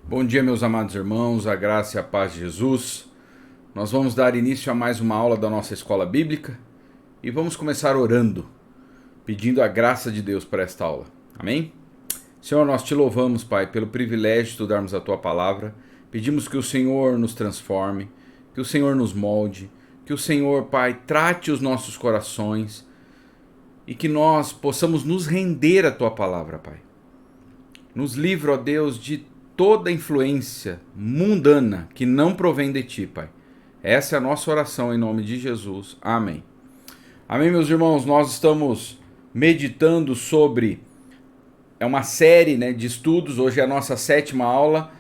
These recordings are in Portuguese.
Bom dia, meus amados irmãos, a graça e a paz de Jesus. Nós vamos dar início a mais uma aula da nossa escola bíblica e vamos começar orando, pedindo a graça de Deus para esta aula. Amém? Senhor, nós te louvamos, Pai, pelo privilégio de estudarmos a Tua palavra. Pedimos que o Senhor nos transforme, que o Senhor nos molde, que o Senhor, Pai, trate os nossos corações e que nós possamos nos render à Tua palavra, Pai. Nos livra, ó Deus, de toda influência mundana que não provém de Ti, Pai. Essa é a nossa oração em nome de Jesus. Amém. Amém, meus irmãos. Nós estamos meditando sobre uma série, de estudos. Hoje é a nossa 7ª aula,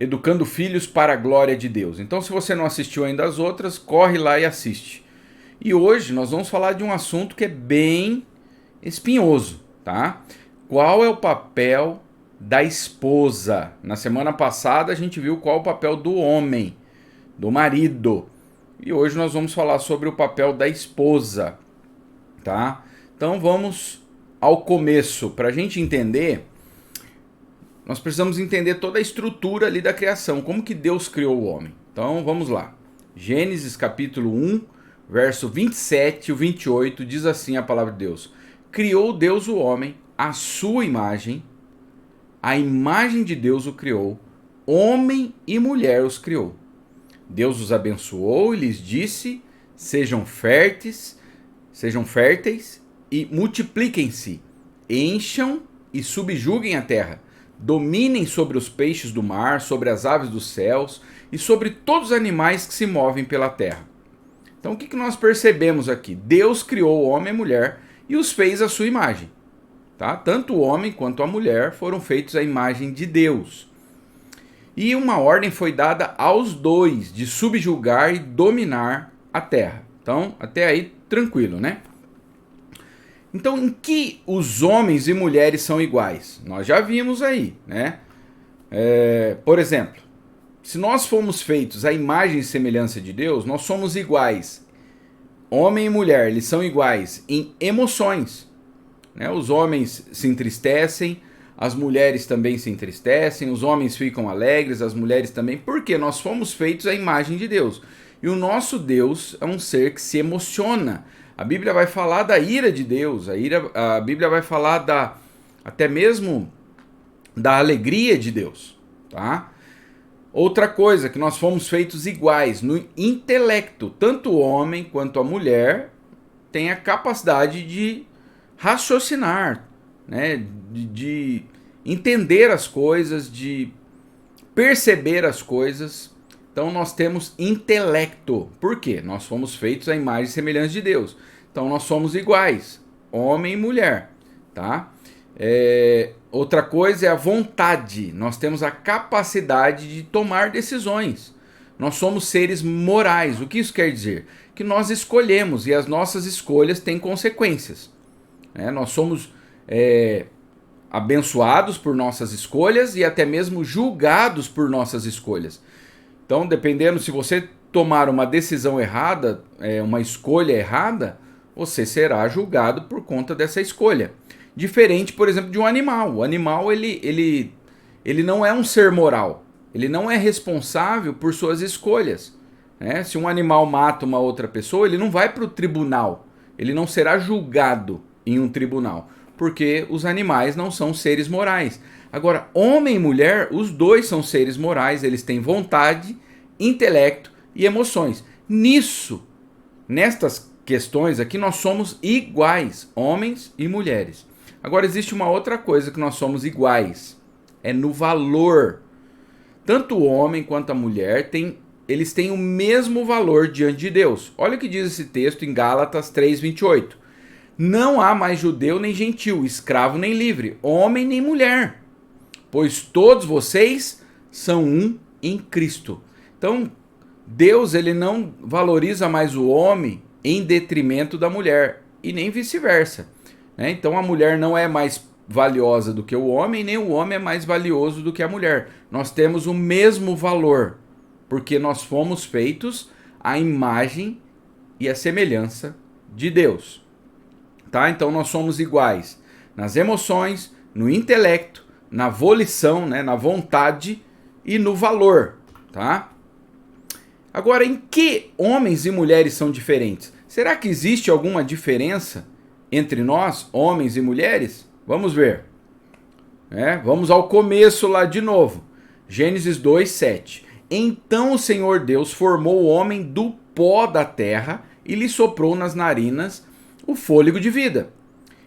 Educando Filhos para a Glória de Deus. Então, se você não assistiu ainda as outras, corre lá e assiste. E hoje nós vamos falar de um assunto que é bem espinhoso, tá? Qual é o papel da esposa? Na semana passada a gente viu qual é o papel do homem, do marido. E hoje nós vamos falar sobre o papel da esposa, tá? Então vamos ao começo. Para a gente entender, nós precisamos entender toda a estrutura ali da criação, como que Deus criou o homem. Então vamos lá. Gênesis capítulo 1, verso 27 e 28, diz assim a palavra de Deus: Criou Deus o homem à sua imagem, a imagem de Deus o criou, homem e mulher os criou. Deus os abençoou e lhes disse: sejam férteis e multipliquem-se, encham e subjuguem a terra, dominem sobre os peixes do mar, sobre as aves dos céus e sobre todos os animais que se movem pela terra. Então o que nós percebemos aqui? Deus criou o homem e a mulher e os fez à sua imagem. Tá? Tanto o homem quanto a mulher foram feitos à imagem de Deus. E uma ordem foi dada aos dois de subjugar e dominar a terra. Então, até aí, tranquilo, né? Então, em que os homens e mulheres são iguais? Nós já vimos aí, né? Por exemplo, se nós fomos feitos à imagem e semelhança de Deus, nós somos iguais. Homem e mulher, eles são iguais em emoções. Os homens se entristecem, as mulheres também se entristecem, os homens ficam alegres, as mulheres também, porque nós fomos feitos à imagem de Deus. E o nosso Deus é um ser que se emociona. A Bíblia vai falar da ira de Deus, a Bíblia vai falar até mesmo da alegria de Deus. Tá? Outra coisa, que nós fomos feitos iguais no intelecto. Tanto o homem quanto a mulher têm a capacidade de raciocinar, de entender as coisas, de perceber as coisas. Então nós temos intelecto. Por quê? Nós fomos feitos à imagem e semelhança de Deus. Então nós somos iguais, homem e mulher, tá? Outra coisa é a vontade. Nós temos a capacidade de tomar decisões. Nós somos seres morais. O que isso quer dizer? Que nós escolhemos e as nossas escolhas têm consequências. Nós somos abençoados por nossas escolhas e até mesmo julgados por nossas escolhas. Então, dependendo, se você tomar uma decisão errada, uma escolha errada, você será julgado por conta dessa escolha. Diferente, por exemplo, de um animal. O animal ele não é um ser moral. Ele não é responsável por suas escolhas. Se um animal mata uma outra pessoa, ele não vai para o tribunal. Ele não será julgado em um tribunal, porque os animais não são seres morais. Agora, homem e mulher, os dois são seres morais, eles têm vontade, intelecto e emoções. Nestas questões aqui, nós somos iguais, homens e mulheres. Agora, existe uma outra coisa que nós somos iguais, é no valor. Tanto o homem quanto a mulher eles têm o mesmo valor diante de Deus. Olha o que diz esse texto em Gálatas 3:28. Não há mais judeu nem gentil, escravo nem livre, homem nem mulher, pois todos vocês são um em Cristo. Então, Deus ele não valoriza mais o homem em detrimento da mulher, e nem vice-versa. Então, a mulher não é mais valiosa do que o homem, nem o homem é mais valioso do que a mulher. Nós temos o mesmo valor, porque nós fomos feitos à imagem e à semelhança de Deus. Tá? Então nós somos iguais nas emoções, no intelecto, na volição, né, na vontade e no valor, tá? Agora, em que homens e mulheres são diferentes? Será que existe alguma diferença entre nós, homens e mulheres? Vamos ver. Vamos ao começo lá de novo. Gênesis 2:7. Então o Senhor Deus formou o homem do pó da terra e lhe soprou nas narinas o fôlego de vida.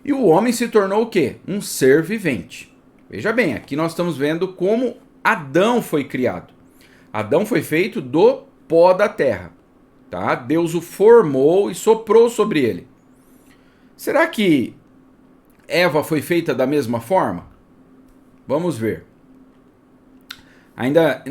E o homem se tornou o quê? Um ser vivente. Veja bem, aqui nós estamos vendo como Adão foi criado. Adão foi feito do pó da terra, tá? Deus o formou e soprou sobre ele. Será que Eva foi feita da mesma forma? Vamos ver. Ainda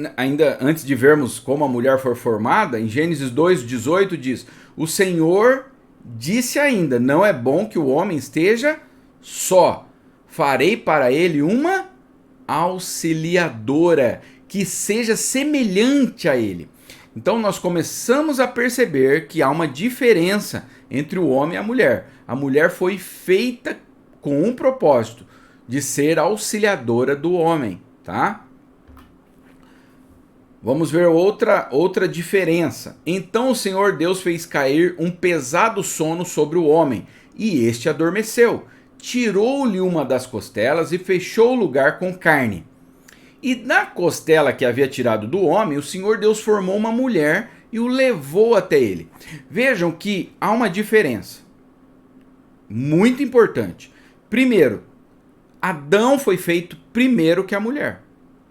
antes de vermos como a mulher foi formada, em Gênesis 2:18 diz: o Senhor disse ainda, não é bom que o homem esteja só. Farei para ele uma auxiliadora que seja semelhante a ele. Então nós começamos a perceber que há uma diferença entre o homem e a mulher. A mulher foi feita com um propósito, de ser auxiliadora do homem, tá? Vamos ver outra diferença. Então o Senhor Deus fez cair um pesado sono sobre o homem, e este adormeceu. Tirou-lhe uma das costelas e fechou o lugar com carne. E da costela que havia tirado do homem, o Senhor Deus formou uma mulher e o levou até ele. Vejam que há uma diferença muito importante. Primeiro, Adão foi feito primeiro que a mulher,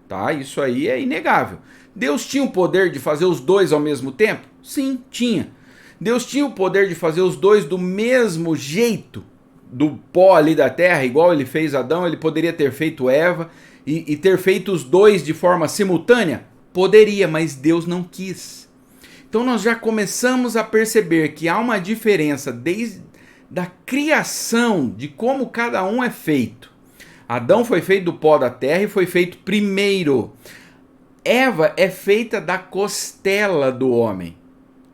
tá? Isso aí é inegável. Deus tinha o poder de fazer os dois ao mesmo tempo? Sim, tinha. Deus tinha o poder de fazer os dois do mesmo jeito, do pó ali da terra, igual ele fez Adão. Ele poderia ter feito Eva e ter feito os dois de forma simultânea? Poderia, mas Deus não quis. Então nós já começamos a perceber que há uma diferença desde da criação, de como cada um é feito. Adão foi feito do pó da terra e foi feito primeiro. Eva é feita da costela do homem,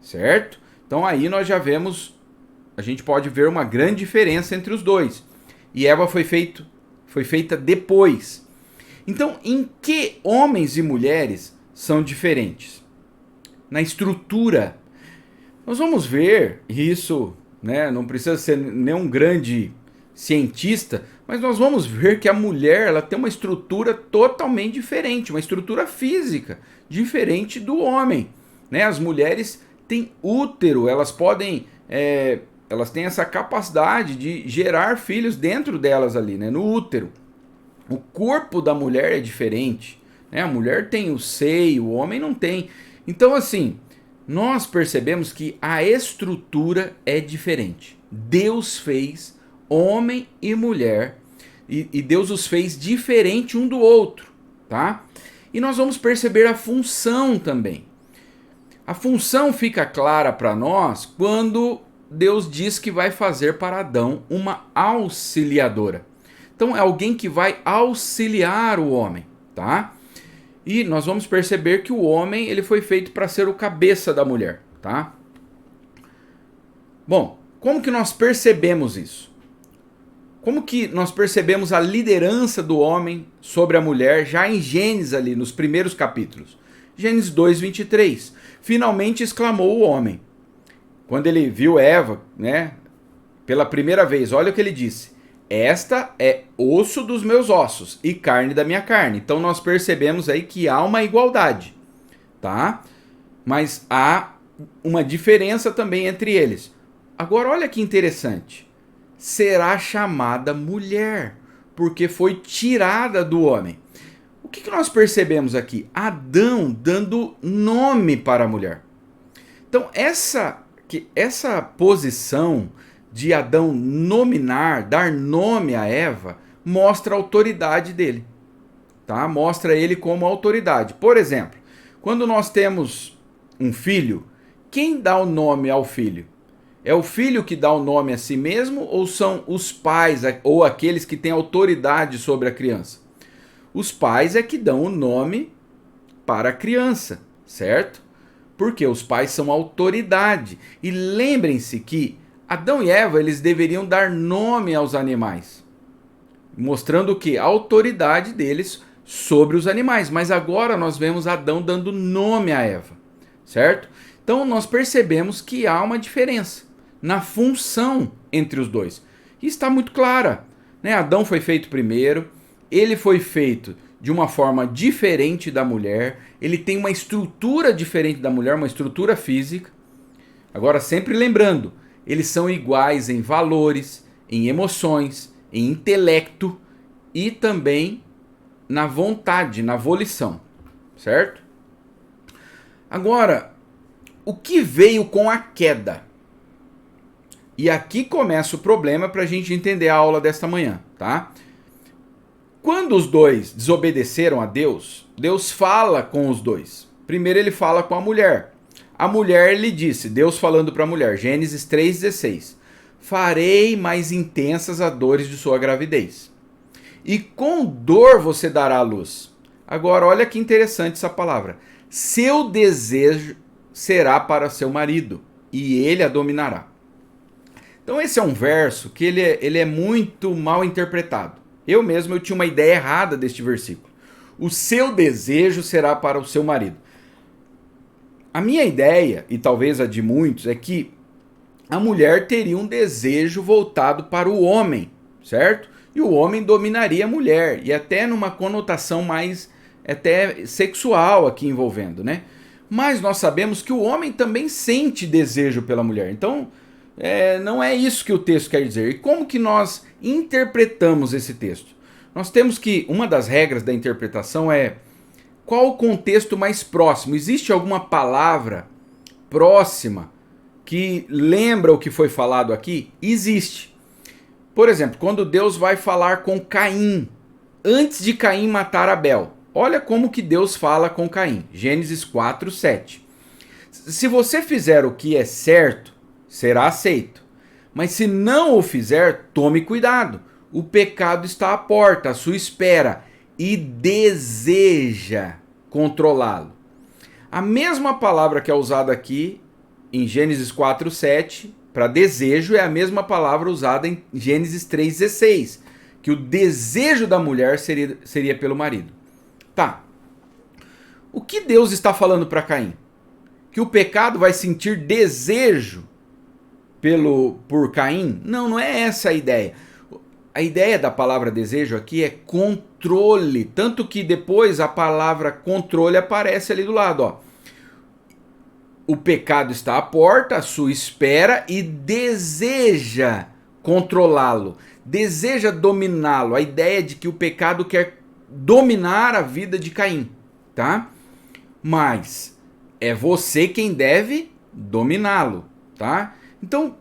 certo? Então aí nós já vemos, a gente pode ver uma grande diferença entre os dois. E Eva foi feita depois. Então, em que homens e mulheres são diferentes? Na estrutura. Nós vamos ver isso, né? Não precisa ser nenhum grande cientista, mas nós vamos ver que a mulher, ela tem uma estrutura totalmente diferente, uma estrutura física diferente do homem, né? As mulheres têm útero, elas podem, elas têm essa capacidade de gerar filhos dentro delas ali, né? No útero. O corpo da mulher é diferente, né? A mulher tem o seio, o homem não tem. Então, assim, nós percebemos que a estrutura é diferente. Deus fez homem e mulher e Deus os fez diferente um do outro, tá? E nós vamos perceber a função também. A função fica clara para nós quando Deus diz que vai fazer para Adão uma auxiliadora. Então é alguém que vai auxiliar o homem, tá? E nós vamos perceber que o homem, ele foi feito para ser o cabeça da mulher, tá? Bom, como que nós percebemos isso? Como que nós percebemos a liderança do homem sobre a mulher já em Gênesis ali, nos primeiros capítulos? Gênesis 2:23. Finalmente exclamou o homem. Quando ele viu Eva, né, pela primeira vez, olha o que ele disse. Esta é osso dos meus ossos e carne da minha carne. Então nós percebemos aí que há uma igualdade, tá? Mas há uma diferença também entre eles. Agora olha que interessante. Será chamada mulher, porque foi tirada do homem. O que nós percebemos aqui? Adão dando nome para a mulher. Então essa posição de Adão nominar, dar nome a Eva, mostra a autoridade dele, tá? Mostra ele como autoridade. Por exemplo, quando nós temos um filho, quem dá o nome ao filho? É o filho que dá o nome a si mesmo ou são os pais ou aqueles que têm autoridade sobre a criança? Os pais é que dão o nome para a criança, certo? Porque os pais são autoridade. E lembrem-se que Adão e Eva, eles deveriam dar nome aos animais. mostrando o que? A autoridade deles sobre os animais. Mas agora nós vemos Adão dando nome a Eva, certo? Então nós percebemos que há uma diferença na função entre os dois. E está muito clara, né? Adão foi feito primeiro, ele foi feito de uma forma diferente da mulher, ele tem uma estrutura diferente da mulher, uma estrutura física. Agora, sempre lembrando, eles são iguais em valores, em emoções, em intelecto e também na vontade, na volição, certo? Agora, o que veio com a queda? E aqui começa o problema para a gente entender a aula desta manhã, tá? Quando os dois desobedeceram a Deus, Deus fala com os dois. Primeiro ele fala com a mulher. A mulher lhe disse, Deus falando para a mulher, Gênesis 3,16, farei mais intensas as dores de sua gravidez, e com dor você dará à luz. Agora olha que interessante essa palavra. Seu desejo será para seu marido, e ele a dominará. Então esse é um verso que ele é muito mal interpretado. Eu tinha uma ideia errada deste versículo. O seu desejo será para o seu marido. A minha ideia, e talvez a de muitos, é que a mulher teria um desejo voltado para o homem, certo? E o homem dominaria a mulher, e até numa conotação mais até sexual aqui envolvendo, né? Mas nós sabemos que o homem também sente desejo pela mulher. Então, não é isso que o texto quer dizer. E como que nós interpretamos esse texto? Nós temos que, uma das regras da interpretação é qual o contexto mais próximo. Existe alguma palavra próxima que lembra o que foi falado aqui? Existe. Por exemplo, quando Deus vai falar com Caim, antes de Caim matar Abel. Olha como que Deus fala com Caim. Gênesis 4:7. Se você fizer o que é certo, será aceito. Mas se não o fizer, tome cuidado. O pecado está à porta, à sua espera, e deseja controlá-lo. A mesma palavra que é usada aqui em Gênesis 4:7 para desejo é a mesma palavra usada em Gênesis 3:16, que o desejo da mulher seria pelo marido. Tá. O que Deus está falando para Caim? Que o pecado vai sentir desejo por Caim? Não é essa a ideia. A ideia da palavra desejo aqui é controle. Tanto que depois a palavra controle aparece ali do lado, ó. O pecado está à porta, à sua espera, e deseja controlá-lo. Deseja dominá-lo. A ideia de que o pecado quer dominar a vida de Caim, tá? Mas é você quem deve dominá-lo, tá? Então,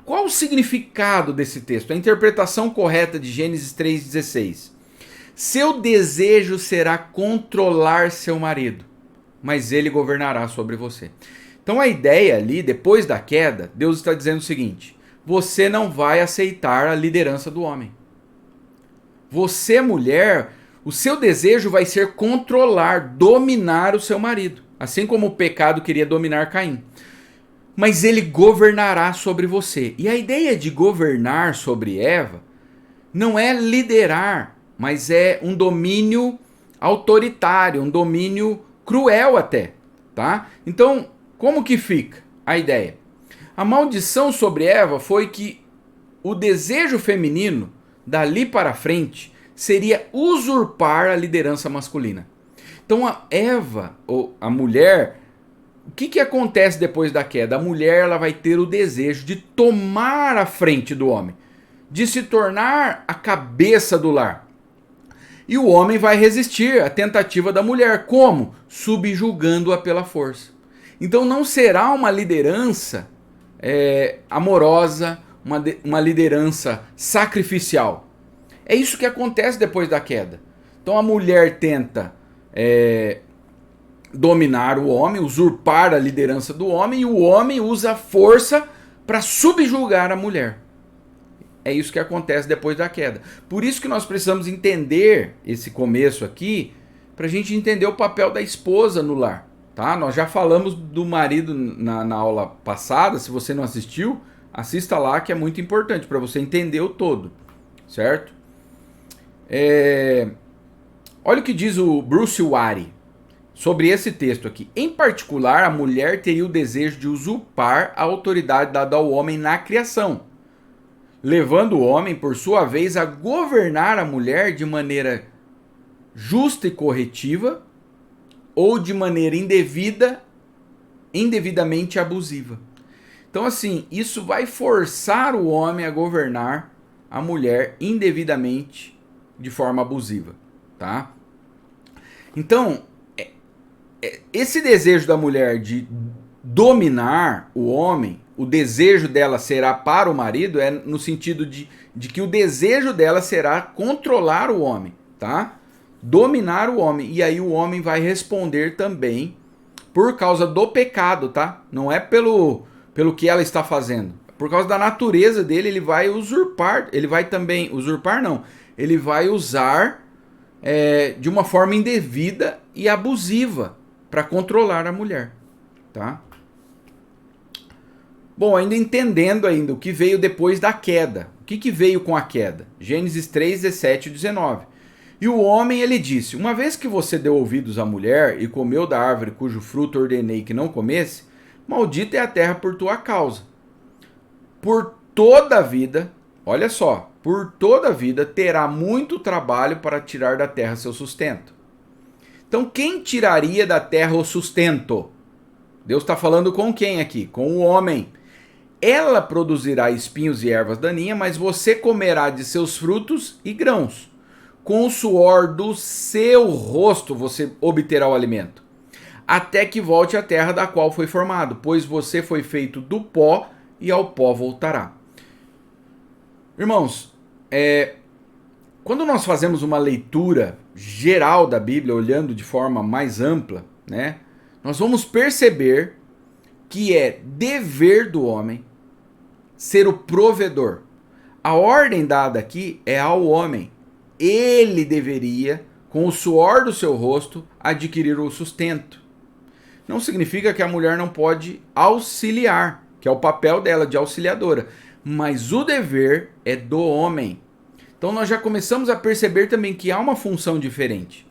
qual o significado desse texto? A interpretação correta de Gênesis 3,16. Seu desejo será controlar seu marido, mas ele governará sobre você. Então a ideia ali, depois da queda, Deus está dizendo o seguinte: você não vai aceitar a liderança do homem. Você, mulher, o seu desejo vai ser controlar, dominar o seu marido, assim como o pecado queria dominar Caim. Mas ele governará sobre você. E a ideia de governar sobre Eva não é liderar, mas é um domínio autoritário, um domínio cruel até, tá? Então, como que fica a ideia? A maldição sobre Eva foi que o desejo feminino, dali para frente, seria usurpar a liderança masculina. Então a Eva, ou a mulher, o que acontece depois da queda? A mulher ela vai ter o desejo de tomar a frente do homem, de se tornar a cabeça do lar. E o homem vai resistir à tentativa da mulher. Como? Subjugando-a pela força. Então não será uma liderança amorosa, uma liderança sacrificial. É isso que acontece depois da queda. Então a mulher tenta dominar o homem, usurpar a liderança do homem, e o homem usa a força para subjugar a mulher. É isso que acontece depois da queda. Por isso que nós precisamos entender esse começo aqui, para a gente entender o papel da esposa no lar. Tá? Nós já falamos do marido na aula passada. Se você não assistiu, assista lá, que é muito importante para você entender o todo, certo? Olha o que diz o Bruce Wary sobre esse texto aqui. Em particular, a mulher teria o desejo de usurpar a autoridade dada ao homem na criação, levando o homem, por sua vez, a governar a mulher de maneira justa e corretiva ou de maneira indevidamente abusiva. Então, assim, isso vai forçar o homem a governar a mulher indevidamente de forma abusiva, tá? Então, esse desejo da mulher de dominar o homem, o desejo dela será para o marido, é no sentido de que o desejo dela será controlar o homem, tá? Dominar o homem. E aí o homem vai responder também por causa do pecado, tá? Não é pelo que ela está fazendo. Por causa da natureza dele, ele vai usurpar. Ele vai também... Usurpar não. Ele vai usar de uma forma indevida e abusiva para controlar a mulher, tá? Bom, ainda entendendo ainda o que veio depois da queda. O que veio com a queda? Gênesis 3, 17 e 19. E o homem, ele disse: uma vez que você deu ouvidos à mulher e comeu da árvore cujo fruto ordenei que não comesse, maldita é a terra por tua causa. Por toda a vida, olha só, por toda a vida terá muito trabalho para tirar da terra seu sustento. Então, quem tiraria da terra o sustento? Deus está falando com quem aqui? Com o homem. Ela produzirá espinhos e ervas daninhas, mas você comerá de seus frutos e grãos. Com o suor do seu rosto você obterá o alimento, até que volte à terra da qual foi formado, pois você foi feito do pó e ao pó voltará. Irmãos, quando nós fazemos uma leitura geral da Bíblia, olhando de forma mais ampla, né, nós vamos perceber que é dever do homem ser o provedor. A ordem dada aqui é ao homem. Ele deveria, com o suor do seu rosto, adquirir o sustento. Não significa que a mulher não pode auxiliar, que é o papel dela de auxiliadora, mas o dever é do homem. Então nós já começamos a perceber também que há uma função diferente.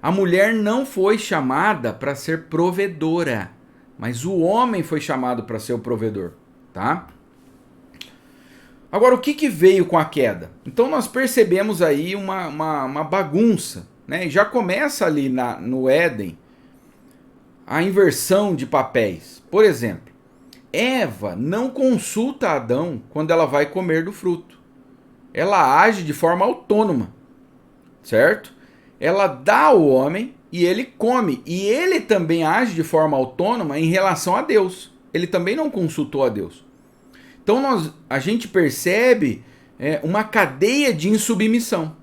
A mulher não foi chamada para ser provedora, mas o homem foi chamado para ser o provedor, tá? Agora, o que veio com a queda? Então nós percebemos aí uma bagunça, né? Já começa ali no Éden a inversão de papéis. Por exemplo, Eva não consulta Adão quando ela vai comer do fruto. Ela age de forma autônoma, certo? Ela dá ao homem e ele come. E ele também age de forma autônoma em relação a Deus. Ele também não consultou a Deus. Então a gente percebe uma cadeia de insubmissão,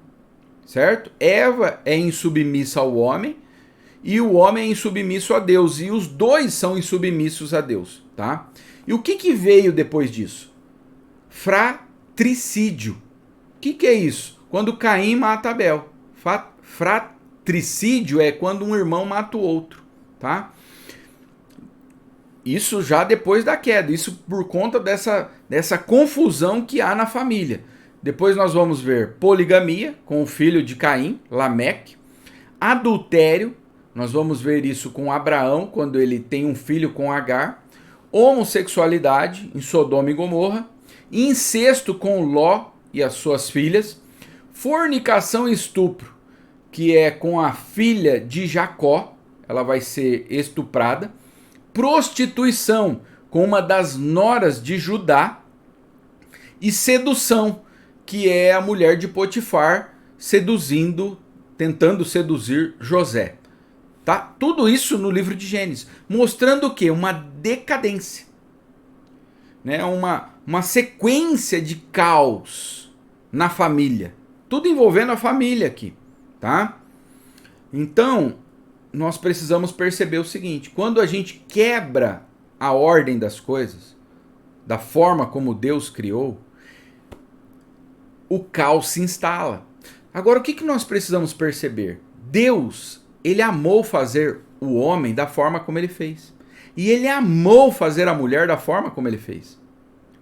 certo? Eva é insubmissa ao homem e o homem é insubmisso a Deus. E os dois são insubmissos a Deus, tá? E o que veio depois disso? Fratricídio. O que é isso? Quando Caim mata Abel. Fratricídio é quando um irmão mata o outro, tá? Isso já depois da queda, isso por conta dessa confusão que há na família. Depois nós vamos ver poligamia com o filho de Caim, Lameque. Adultério, nós vamos ver isso com Abraão, quando ele tem um filho com Agar. Homossexualidade em Sodoma e Gomorra. Incesto com Ló e as suas filhas. Fornicação e estupro, que é com a filha de Jacó, ela vai ser estuprada. Prostituição com uma das noras de Judá. E sedução, que é a mulher de Potifar tentando seduzir José. Tá? Tudo isso no livro de Gênesis, mostrando o quê? Uma decadência, né? Uma sequência de caos na família. Tudo envolvendo a família aqui, tá? Então, nós precisamos perceber o seguinte: quando a gente quebra a ordem das coisas, da forma como Deus criou, o caos se instala. Agora, o que nós precisamos perceber? Deus, ele amou fazer o homem da forma como ele fez. E ele amou fazer a mulher da forma como ele fez.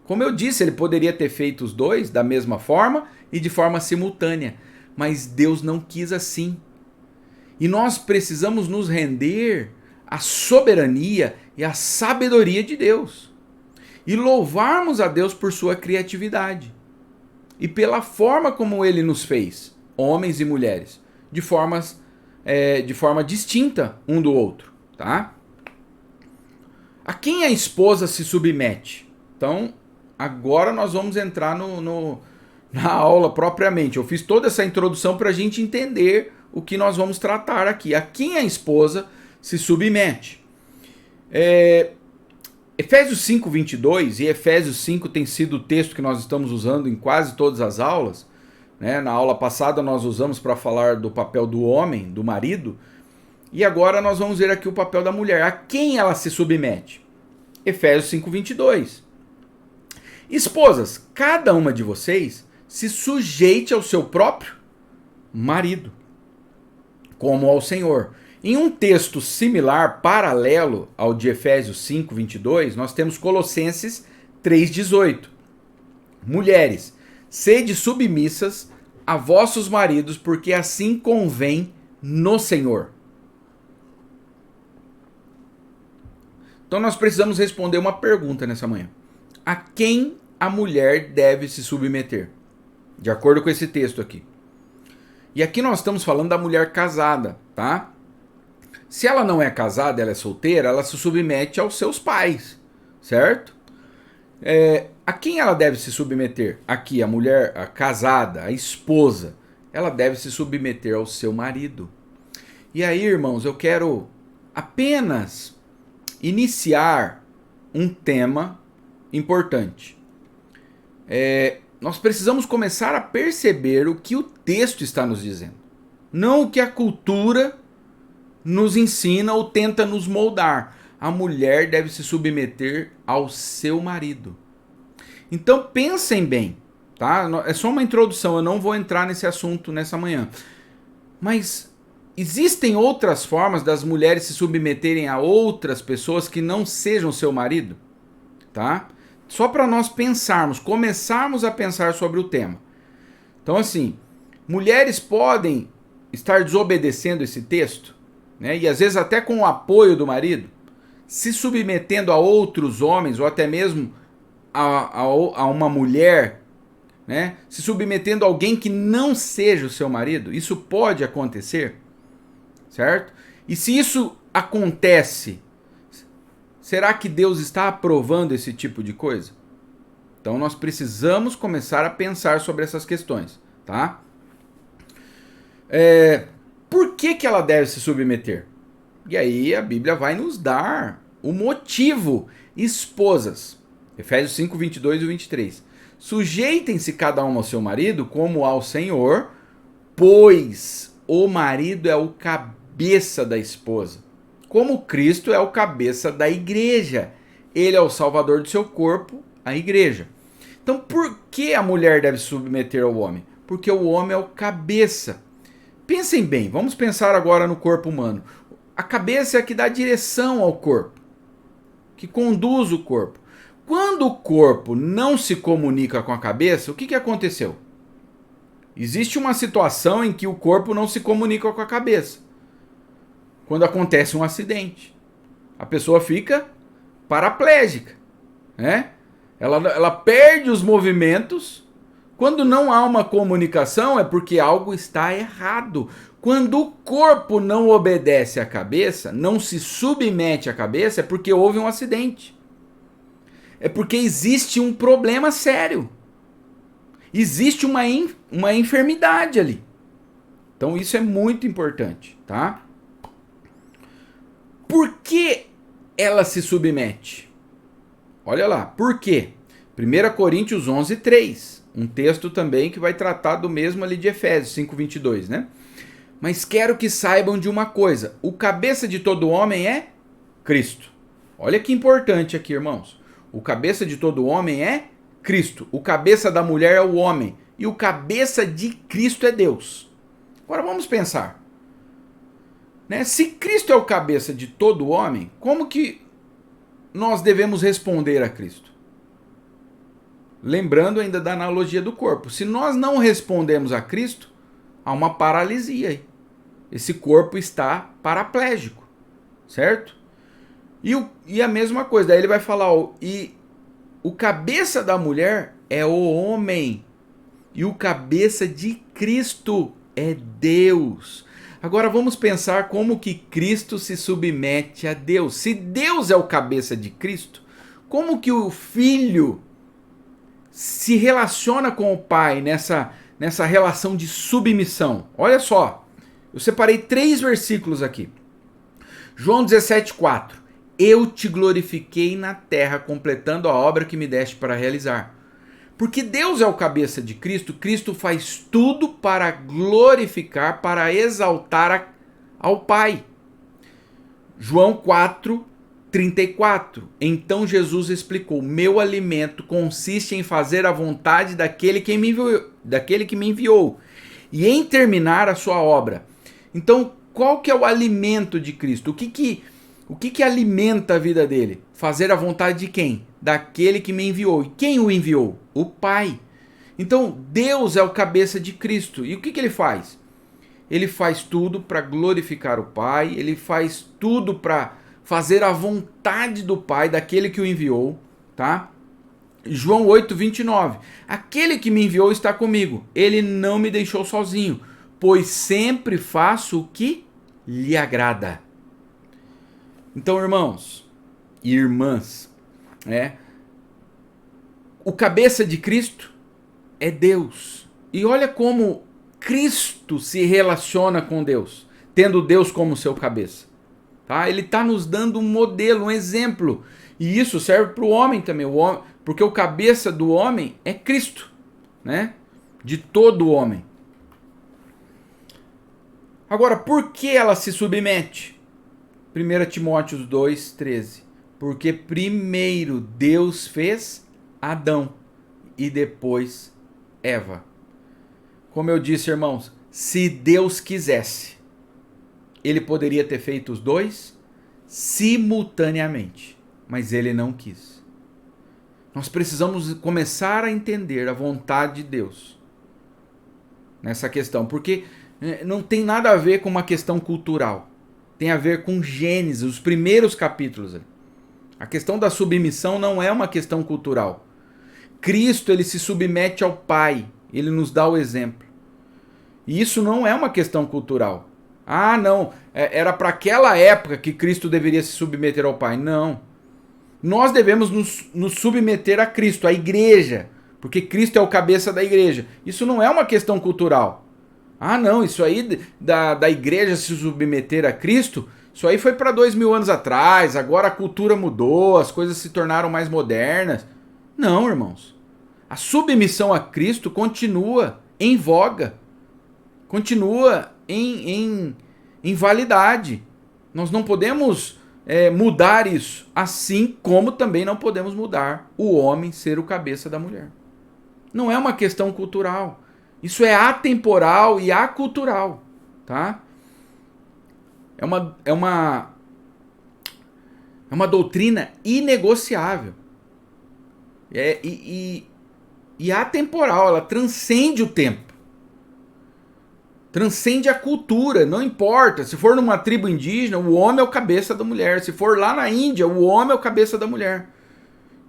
Como eu disse, ele poderia ter feito os dois da mesma forma e de forma simultânea. mas Deus não quis assim. E nós precisamos nos render à soberania e à sabedoria de Deus. E louvarmos a Deus por sua criatividade. E pela forma como Ele nos fez, homens e mulheres, de forma distinta um do outro. Tá? A quem a esposa se submete? Então, agora nós vamos entrar na aula propriamente. Eu fiz toda essa introdução para a gente entender o que nós vamos tratar aqui. A quem a esposa se submete? Efésios 5, 22, e Efésios 5 tem sido o texto que nós estamos usando em quase todas as aulas. Né? Na aula passada nós usamos para falar do papel do homem, do marido, e agora nós vamos ver aqui o papel da mulher. A quem ela se submete? Efésios 5, 22. Esposas, cada uma de vocês se sujeite ao seu próprio marido, como ao Senhor. Em um texto similar, paralelo ao de Efésios 5, 22, nós temos Colossenses 3, 18. Mulheres, sede submissas a vossos maridos, porque assim convém no Senhor. Então nós precisamos responder uma pergunta nessa manhã. A quem a mulher deve se submeter? De acordo com esse texto aqui. E aqui nós estamos falando da mulher casada, tá? Se ela não é casada, ela é solteira, ela se submete aos seus pais, certo? A quem ela deve se submeter? Aqui, a mulher a casada, a esposa, ela deve se submeter ao seu marido. E aí, irmãos, eu quero apenas iniciar um tema importante. Nós precisamos começar a perceber o que o texto está nos dizendo. Não o que a cultura nos ensina ou tenta nos moldar. A mulher deve se submeter ao seu marido. Então pensem bem, tá? É só uma introdução, eu não vou entrar nesse assunto nessa manhã. Mas existem outras formas das mulheres se submeterem a outras pessoas que não sejam seu marido? Tá? Só para nós pensarmos, começarmos a pensar sobre o tema. Então assim, mulheres podem estar desobedecendo esse texto, né? E às vezes até com o apoio do marido, se submetendo a outros homens ou até mesmo a uma mulher, né? Se submetendo a alguém que não seja o seu marido. Isso pode acontecer, certo? E se isso acontece, será que Deus está aprovando esse tipo de coisa? Então nós precisamos começar a pensar sobre essas questões, tá? Por que ela deve se submeter? E aí a Bíblia vai nos dar o motivo. Esposas, Efésios 5, 22 e 23. Sujeitem-se cada um ao seu marido como ao Senhor, pois o marido é o cabeça da esposa, como Cristo é o cabeça da igreja. Ele é o salvador do seu corpo, a igreja. Então por que a mulher deve se submeter ao homem? Porque o homem é o cabeça. Pensem bem, vamos pensar agora no corpo humano. A cabeça é a que dá direção ao corpo, que conduz o corpo. Quando o corpo não se comunica com a cabeça, o que aconteceu? Existe uma situação em que o corpo não se comunica com a cabeça. Quando acontece um acidente, a pessoa fica paraplégica, né? Ela perde os movimentos. Quando não há uma comunicação é porque algo está errado. Quando o corpo não obedece à cabeça, não se submete à cabeça, é porque houve um acidente. É porque existe um problema sério. Existe uma enfermidade ali. Então isso é muito importante, tá? Por que ela se submete? Olha lá, por quê? 1 Coríntios 11, 3. Um texto também que vai tratar do mesmo ali de Efésios 5, 22, né? Mas quero que saibam de uma coisa. O cabeça de todo homem é Cristo. Olha que importante aqui, irmãos. O cabeça de todo homem é Cristo. O cabeça da mulher é o homem. E o cabeça de Cristo é Deus. Agora vamos pensar. Né? Se Cristo é o cabeça de todo homem, como que nós devemos responder a Cristo? Lembrando ainda da analogia do corpo. Se nós não respondemos a Cristo, há uma paralisia aí. Esse corpo está paraplégico, certo? E a mesma coisa, daí ele vai falar, e o cabeça da mulher é o homem, e o cabeça de Cristo é Deus. Agora vamos pensar como que Cristo se submete a Deus. Se Deus é o cabeça de Cristo, como que o Filho se relaciona com o Pai nessa relação de submissão? Olha só, eu separei 3 versículos aqui. João 17,4. Eu te glorifiquei na terra, completando a obra que me deste para realizar. Porque Deus é o cabeça de Cristo, Cristo faz tudo para glorificar, para exaltar ao Pai. João 4:34. Então Jesus explicou: meu alimento consiste em fazer a vontade daquele que me enviou e em terminar a sua obra. Então, qual que é o alimento de Cristo? O que alimenta a vida dele? Fazer a vontade de quem? Daquele que me enviou. E quem o enviou? O Pai. Então, Deus é o cabeça de Cristo. E o que ele faz? Ele faz tudo para glorificar o Pai, ele faz tudo para fazer a vontade do Pai, daquele que o enviou, tá? João 8:29. Aquele que me enviou está comigo, ele não me deixou sozinho, pois sempre faço o que lhe agrada. Então, irmãos e irmãs, o cabeça de Cristo é Deus. E olha como Cristo se relaciona com Deus, tendo Deus como seu cabeça. Tá? Ele está nos dando um modelo, um exemplo. E isso serve para o homem também, porque o cabeça do homem é Cristo, né? De todo o homem. Agora, por que ela se submete? 1 Timóteo 2:13. Porque primeiro Deus fez Adão e depois Eva. Como eu disse, irmãos, se Deus quisesse, ele poderia ter feito os dois simultaneamente, mas ele não quis. Nós precisamos começar a entender a vontade de Deus nessa questão, porque não tem nada a ver com uma questão cultural. Tem a ver com Gênesis, os primeiros capítulos. A questão da submissão não é uma questão cultural. Cristo, ele se submete ao Pai, ele nos dá o exemplo. E isso não é uma questão cultural. Ah, não, era para aquela época que Cristo deveria se submeter ao Pai. Não. Nós devemos nos submeter a Cristo, à igreja, porque Cristo é o cabeça da igreja. Isso não é uma questão cultural. Ah, não, isso aí da igreja se submeter a Cristo, isso aí foi para 2000 anos atrás, agora a cultura mudou, as coisas se tornaram mais modernas. Não, irmãos. A submissão a Cristo continua em voga, continua em validade. Nós não podemos mudar isso, assim como também não podemos mudar o homem ser o cabeça da mulher. Não é uma questão cultural. Isso é atemporal e acultural, tá? É uma doutrina inegociável. E atemporal, ela transcende o tempo. Transcende a cultura, não importa. Se for numa tribo indígena, o homem é o cabeça da mulher. Se for lá na Índia, o homem é o cabeça da mulher.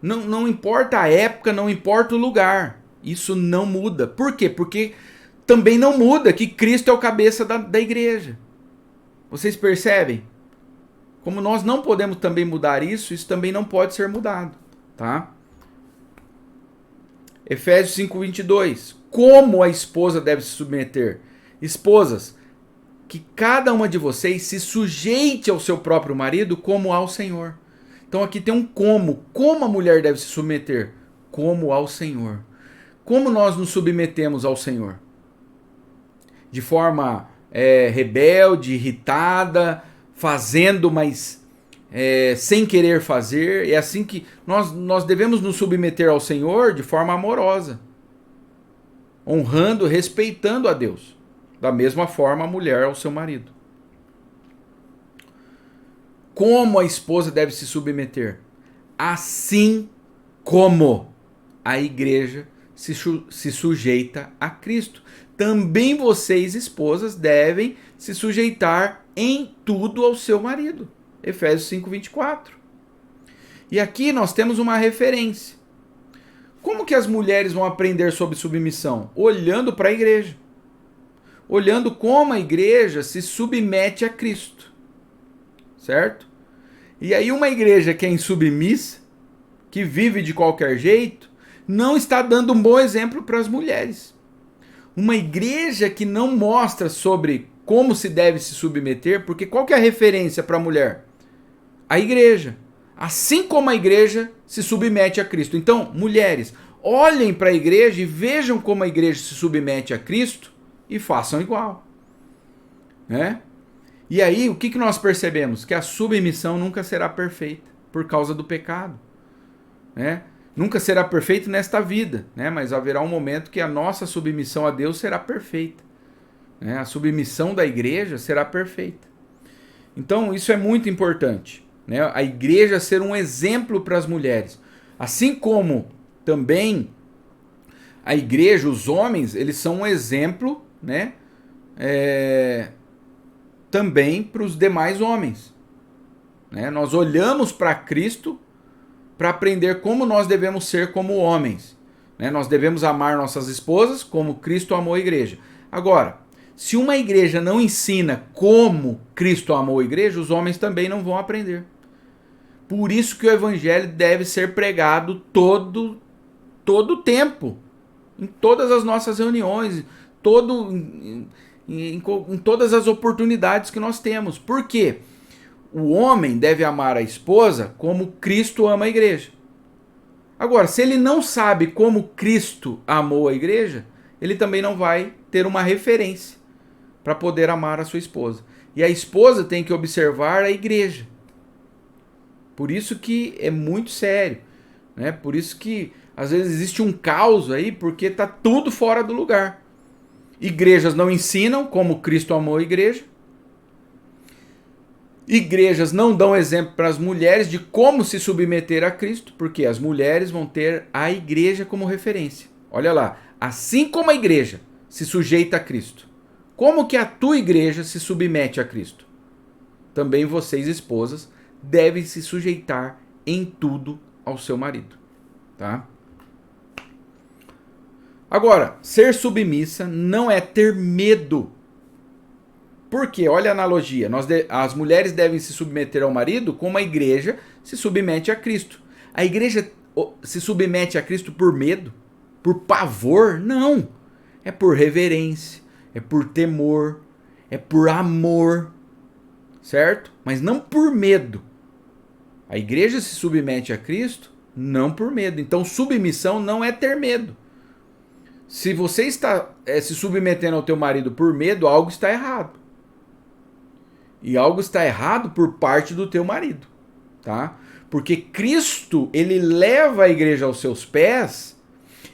Não importa a época, não importa o lugar. Isso não muda. Por quê? Porque também não muda que Cristo é o cabeça da igreja. Vocês percebem? Como nós não podemos também mudar isso, isso também não pode ser mudado, tá? Efésios 5:22. Como a esposa deve se submeter? Esposas, que cada uma de vocês se sujeite ao seu próprio marido como ao Senhor. Então aqui tem um como. Como a mulher deve se submeter? Como ao Senhor. Como nós nos submetemos ao Senhor? De forma rebelde, irritada, fazendo, mas sem querer fazer. É assim que nós devemos nos submeter ao Senhor de forma amorosa, honrando, respeitando a Deus. Da mesma forma a mulher ao seu marido. Como a esposa deve se submeter? Assim como a igreja se sujeita a Cristo. também vocês, esposas, devem se sujeitar em tudo ao seu marido. Efésios 5:24. E aqui nós temos uma referência. Como que as mulheres vão aprender sobre submissão? Olhando para a igreja. Olhando como a igreja se submete a Cristo. Certo? E aí uma igreja que é insubmissa, que vive de qualquer jeito, não está dando um bom exemplo para as mulheres. Uma igreja que não mostra sobre como se deve se submeter, porque qual que é a referência para a mulher? A igreja. Assim como a igreja se submete a Cristo. Então, mulheres, olhem para a igreja e vejam como a igreja se submete a Cristo e façam igual. Né? E aí, o que nós percebemos? Que a submissão nunca será perfeita por causa do pecado. Né? Nunca será perfeito nesta vida, né? Mas haverá um momento que a nossa submissão a Deus será perfeita. Né? A submissão da igreja será perfeita. Então, isso é muito importante. Né? A igreja ser um exemplo para as mulheres. Assim como também a igreja, os homens, eles são um exemplo, né? Também para os demais homens. Né? Nós olhamos para Cristo para aprender como nós devemos ser como homens. Né? Nós devemos amar nossas esposas como Cristo amou a igreja. Agora, se uma igreja não ensina como Cristo amou a igreja, os homens também não vão aprender. Por isso que o evangelho deve ser pregado todo o tempo, em todas as nossas reuniões, em todas as oportunidades que nós temos. Por quê? O homem deve amar a esposa como Cristo ama a igreja. Agora, se ele não sabe como Cristo amou a igreja, ele também não vai ter uma referência para poder amar a sua esposa. E a esposa tem que observar a igreja. Por isso que é muito sério. Né? Por isso que às vezes existe um caos aí, porque está tudo fora do lugar. Igrejas não ensinam como Cristo amou a igreja. Igrejas não dão exemplo para as mulheres de como se submeter a Cristo, porque as mulheres vão ter a igreja como referência. Olha lá, assim como a igreja se sujeita a Cristo, como que a tua igreja se submete a Cristo? Também vocês, esposas, devem se sujeitar em tudo ao seu marido. Tá? Agora, ser submissa não é ter medo. Por quê? Olha a analogia. As mulheres devem se submeter ao marido como a igreja se submete a Cristo. A igreja se submete a Cristo por medo? Por pavor? Não. É por reverência, é por temor, é por amor, certo? Mas não por medo. A igreja se submete a Cristo não por medo. Então, submissão não é ter medo. Se você está se submetendo ao teu marido por medo, algo está errado. E algo está errado por parte do teu marido, tá? Porque Cristo, ele leva a igreja aos seus pés,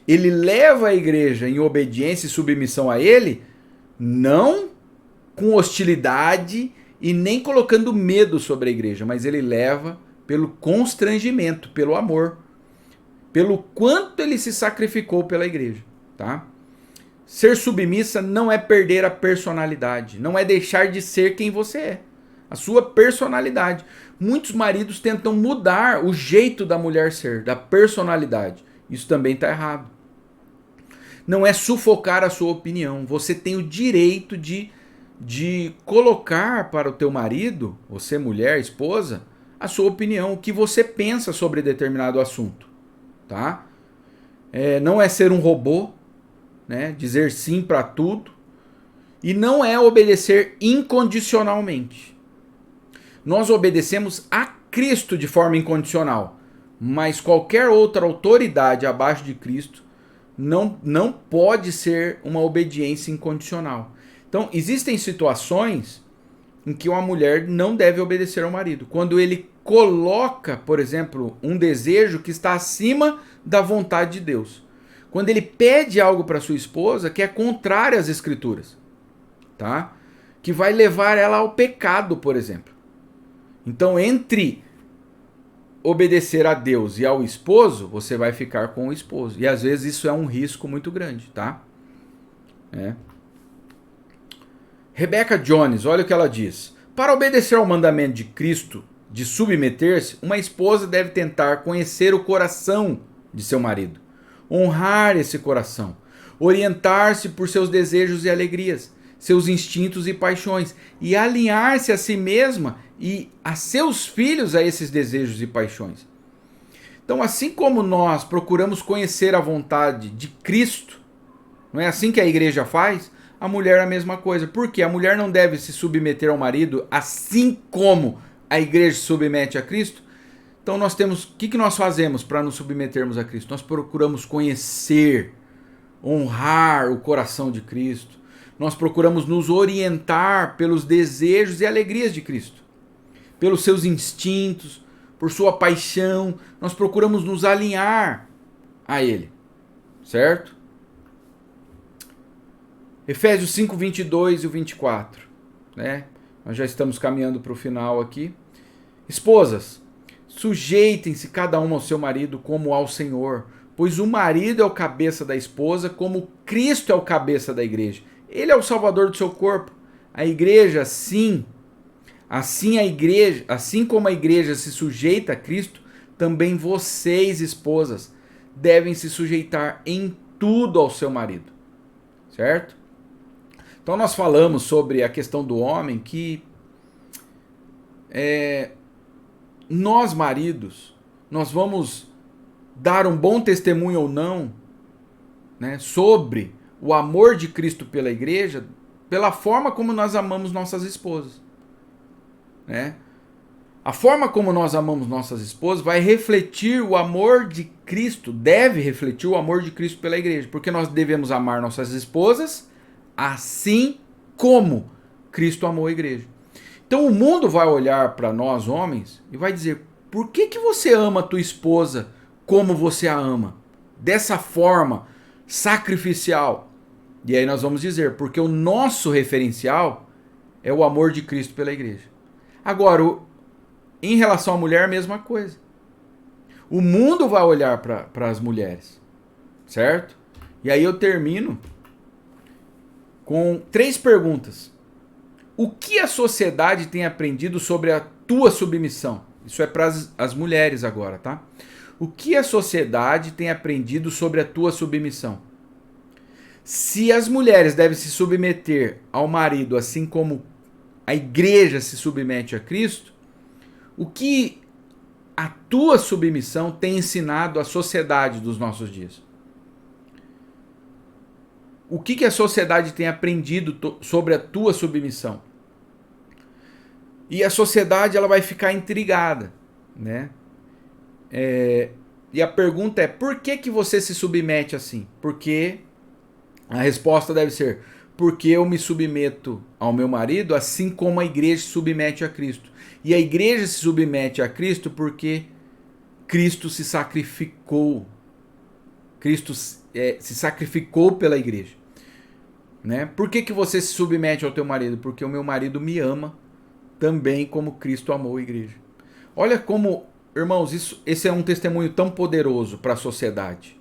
ele leva a igreja em obediência e submissão a ele, não com hostilidade e nem colocando medo sobre a igreja, mas ele leva pelo constrangimento, pelo amor, pelo quanto ele se sacrificou pela igreja, tá? Ser submissa não é perder a personalidade, não é deixar de ser quem você é, a sua personalidade. Muitos maridos tentam mudar o jeito da mulher ser, da personalidade. Isso também está errado. Não é sufocar a sua opinião. Você tem o direito de colocar para o teu marido, você mulher, esposa, a sua opinião, o que você pensa sobre determinado assunto, tá? Não é ser um robô, né? Dizer sim para tudo, e não é obedecer incondicionalmente. Nós obedecemos a Cristo de forma incondicional, mas qualquer outra autoridade abaixo de Cristo não pode ser uma obediência incondicional. Então, existem situações em que uma mulher não deve obedecer ao marido. Quando ele coloca, por exemplo, um desejo que está acima da vontade de Deus. Quando ele pede algo para sua esposa que é contrário às escrituras, tá? Que vai levar ela ao pecado, por exemplo. Então, entre obedecer a Deus e ao esposo, você vai ficar com o esposo. E às vezes isso é um risco muito grande, tá? Rebecca Jones, olha o que ela diz. Para obedecer ao mandamento de Cristo de submeter-se, uma esposa deve tentar conhecer o coração de seu marido, honrar esse coração, orientar-se por seus desejos e alegrias, seus instintos e paixões, e alinhar-se a si mesma e a seus filhos a esses desejos e paixões. Então, assim como nós procuramos conhecer a vontade de Cristo, não é assim que a igreja faz? A mulher é a mesma coisa. Por quê? A mulher não deve se submeter ao marido assim como a igreja se submete a Cristo? Então nós temos, o que nós fazemos para nos submetermos a Cristo? Nós procuramos conhecer, honrar o coração de Cristo. Nós procuramos nos orientar pelos desejos e alegrias de Cristo, pelos seus instintos, por sua paixão. Nós procuramos nos alinhar a Ele, certo? Efésios 5, 22 e o 24, né? Nós já estamos caminhando para o final aqui. Esposas, sujeitem-se cada uma ao seu marido como ao Senhor, pois o marido é o cabeça da esposa, como Cristo é o cabeça da igreja. Ele é o salvador do seu corpo. A igreja, assim como a igreja se sujeita a Cristo, também vocês, esposas, devem se sujeitar em tudo ao seu marido. Certo? Então nós falamos sobre a questão do homem que nós maridos, nós vamos dar um bom testemunho ou não, né, sobre o amor de Cristo pela igreja, pela forma como nós amamos nossas esposas, né? A forma como nós amamos nossas esposas vai refletir o amor de Cristo, deve refletir o amor de Cristo pela igreja, porque nós devemos amar nossas esposas assim como Cristo amou a igreja. Então o mundo vai olhar para nós homens e vai dizer: por que você ama a tua esposa como você a ama? Dessa forma sacrificial. E aí nós vamos dizer: porque o nosso referencial é o amor de Cristo pela igreja. Agora, em relação à mulher, a mesma coisa. O mundo vai olhar para as mulheres, certo? E aí eu termino com 3 perguntas. O que a sociedade tem aprendido sobre a tua submissão? Isso é para as mulheres agora, tá? O que a sociedade tem aprendido sobre a tua submissão? Se as mulheres devem se submeter ao marido assim como a igreja se submete a Cristo, o que a tua submissão tem ensinado à sociedade dos nossos dias? O que a sociedade tem aprendido sobre a tua submissão? E a sociedade ela vai ficar intrigada, né? E a pergunta é: por que você se submete assim? Porque a resposta deve ser: porque eu me submeto ao meu marido assim como a igreja se submete a Cristo. E a igreja se submete a Cristo porque Cristo se sacrificou. Cristo se sacrificou pela igreja, né? Por que você se submete ao teu marido? Porque o meu marido me ama também como Cristo amou a igreja. Olha como, irmãos, esse é um testemunho tão poderoso para a sociedade,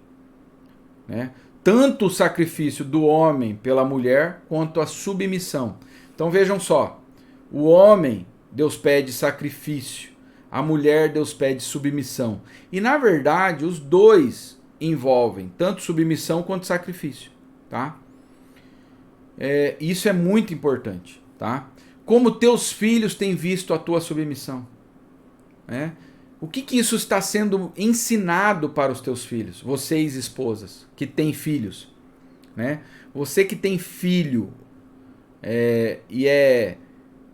né? Tanto o sacrifício do homem pela mulher quanto a submissão. Então vejam só, o homem, Deus pede sacrifício, a mulher, Deus pede submissão. E na verdade os dois envolvem tanto submissão quanto sacrifício, tá? Isso é muito importante, tá? Como teus filhos têm visto a tua submissão, né? O que isso está sendo ensinado para os teus filhos? Vocês, esposas, que têm filhos, né? Você que tem filho e é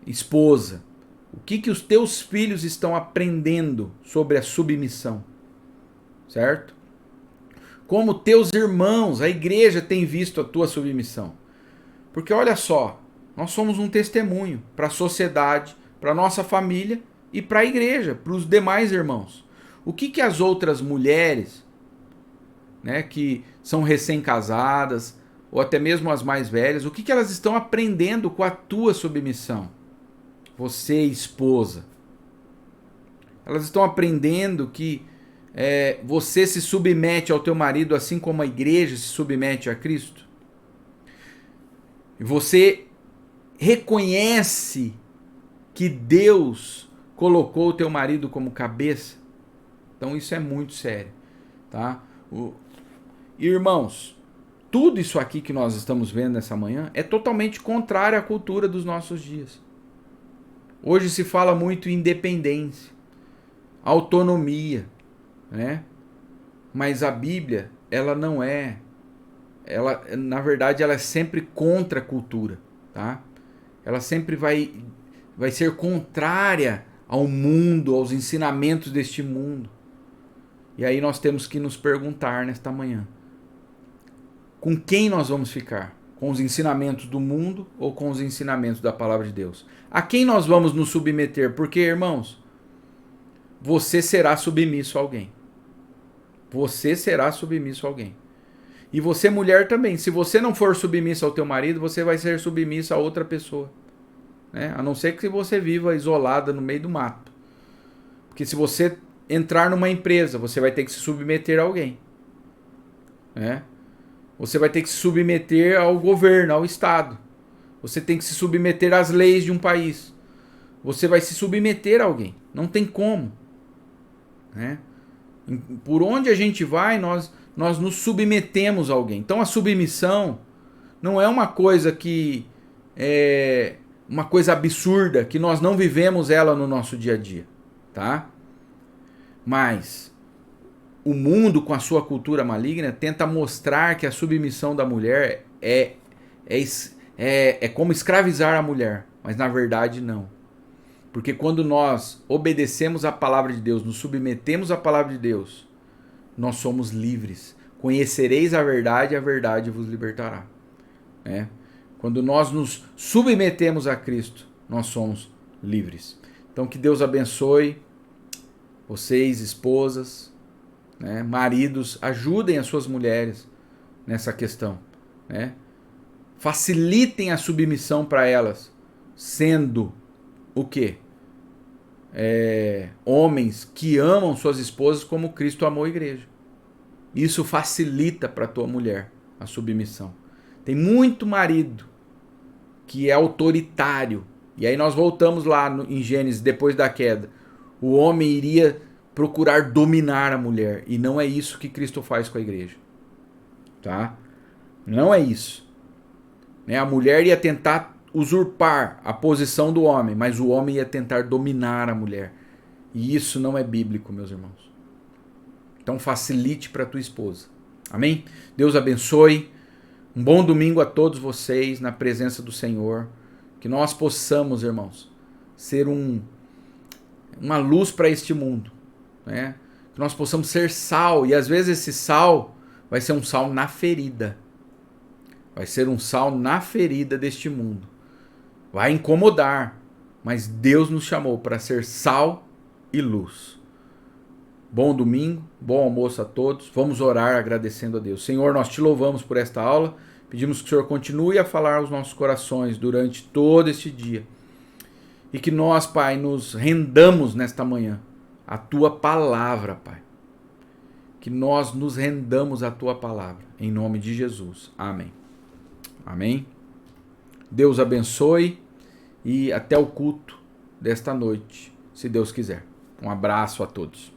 esposa, o que os teus filhos estão aprendendo sobre a submissão, certo? Como teus irmãos, a igreja tem visto a tua submissão. Porque olha só, nós somos um testemunho para a sociedade, para a nossa família e para a igreja, para os demais irmãos. O que as outras mulheres, né, que são recém-casadas, ou até mesmo as mais velhas, o que elas estão aprendendo com a tua submissão? Você, esposa. Elas estão aprendendo que você se submete ao teu marido assim como a igreja se submete a Cristo? E você reconhece que Deus colocou o teu marido como cabeça? Então isso é muito sério, tá? Irmãos, tudo isso aqui que nós estamos vendo nessa manhã é totalmente contrário à cultura dos nossos dias. Hoje se fala muito em independência, autonomia, né? Mas a Bíblia, ela não é, na verdade, ela é sempre contra a cultura, tá? Ela sempre vai ser contrária ao mundo, aos ensinamentos deste mundo. E aí nós temos que nos perguntar nesta manhã: com quem nós vamos ficar? Com os ensinamentos do mundo ou com os ensinamentos da palavra de Deus? A quem nós vamos nos submeter? Porque, irmãos, você será submisso a alguém. Você será submisso a alguém. E você, mulher, também. Se você não for submissa ao teu marido, você vai ser submissa a outra pessoa, né? A não ser que você viva isolada no meio do mato. Porque se você entrar numa empresa, você vai ter que se submeter a alguém, né? Você vai ter que se submeter ao governo, ao Estado. Você tem que se submeter às leis de um país. Você vai se submeter a alguém. Não tem como, né? Por onde a gente vai, nós nos submetemos a alguém. Então a submissão não é uma coisa que é uma coisa absurda, que nós não vivemos ela no nosso dia a dia, tá? Mas o mundo, com a sua cultura maligna, tenta mostrar que a submissão da mulher é como escravizar a mulher. Mas na verdade não. Porque quando nós obedecemos a palavra de Deus, nos submetemos à palavra de Deus, nós somos livres. Conhecereis a verdade vos libertará, né? Quando nós nos submetemos a Cristo, nós somos livres. Então que Deus abençoe vocês, esposas, né? Maridos, ajudem as suas mulheres nessa questão, né? Facilitem a submissão para elas, sendo o quê? Homens que amam suas esposas como Cristo amou a igreja. Isso facilita para a tua mulher a submissão. Tem muito marido que é autoritário. E aí nós voltamos lá em Gênesis, depois da queda. O homem iria procurar dominar a mulher. E não é isso que Cristo faz com a igreja, tá? Não é isso, né? A mulher ia tentar usurpar a posição do homem, mas o homem ia tentar dominar a mulher. E isso não é bíblico, meus irmãos. Então facilite para tua esposa. Amém? Deus abençoe. Um bom domingo a todos vocês na presença do Senhor. Que nós possamos, irmãos, ser uma luz para este mundo, né? Que nós possamos ser sal. E às vezes esse sal vai ser um sal na ferida. Vai ser um sal na ferida deste mundo. Vai incomodar. Mas Deus nos chamou para ser sal e luz. Bom domingo, bom almoço a todos. Vamos orar agradecendo a Deus. Senhor, nós te louvamos por esta aula. Pedimos que o Senhor continue a falar aos nossos corações durante todo este dia. E que nós, Pai, nos rendamos nesta manhã à tua palavra, Pai. Que nós nos rendamos à tua palavra. Em nome de Jesus. Amém. Amém. Deus abençoe e até o culto desta noite, se Deus quiser. Um abraço a todos.